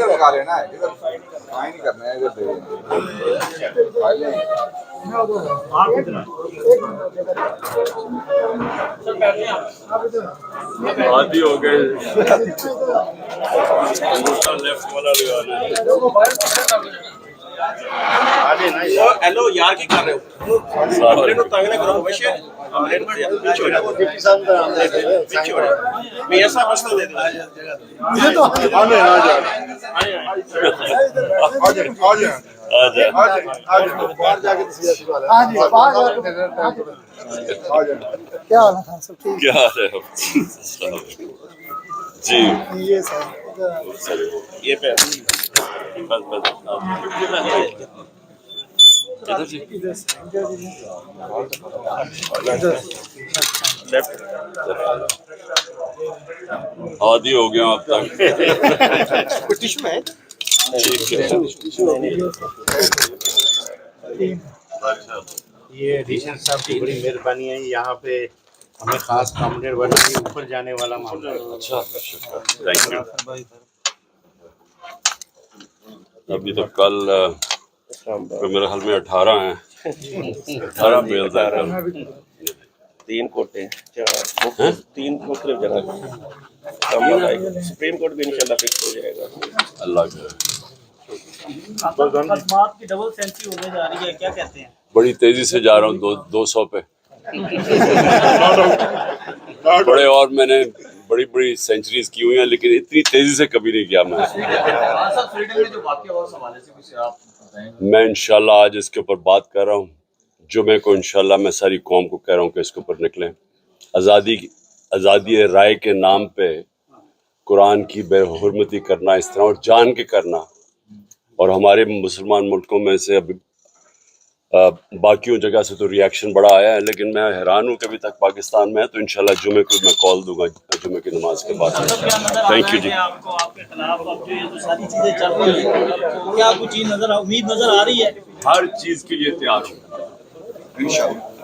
लगा लेना है, नहीं करना है इधर। आदि हो गए लेफ्ट वाला हेलो यार की कर रहे हो हमरे नु तंग ना करो वैसे हमरे पीछे हो जाओ डिप्टी साहब का पीछे हो जाओ मैं ऐसा मसला दे दूं ये तो आने आ जा बाहर जाके तस्वीर वाला हां जी बाहर क्या हाल है सब ठीक क्या हाल है जी ये सर ये पे बस इधर जी लेफ्ट आदि हो गया अब तक कुछ टिश्यू है ठीक है ये ऋषभ साहब की बड़ी मेहरबानी है यहाँ पे हमें खास कॉम्रेड बना के ऊपर जाने वाला मामला है। अच्छा थैंक यू। अभी तो कल मेरे ख्याल में 18 हैं 18 बेल है कल 3 कोटे 3 मुख्तलिफ जगह सुप्रीम कोर्ट भी इंशाल्लाह फिक्स हो जाएगा अल्लाह का खदमात की डबल सेंचुरी होने जा रही है, क्या कहते हैं? बड़ी तेजी से जा रहा हूँ 200 पे बड़े और मैंने बड़ी बड़ी सेंचुरीज की हुई हैं लेकिन इतनी तेजी से कभी नहीं किया मैं इंशाल्लाह आज इसके ऊपर बात कर रहा हूँ जुमे को इंशाल्लाह मैं सारी कौम को कह रहा हूँ कि इसके ऊपर निकलें आज़ादी राय के नाम पे कुरान की बेहुरमती करना इस तरह और जान के करना और हमारे मुसलमान मुल्कों में से अभी बाकियों जगह से तो रिएक्शन बड़ा आया है लेकिन मैं हैरान हूँ कि अभी तक पाकिस्तान में है तो इंशाल्लाह जुमे को मैं कॉल दूंगा जुमे की नमाज के बाद थैंक यू जी आपको आपके खिलाफ अब जो ये सारी चीजें चल रही हैं क्या कुछ चीज उम्मीद नजर आ रही है? हर चीज के लिए तैयार हूँ इंशाल्लाह।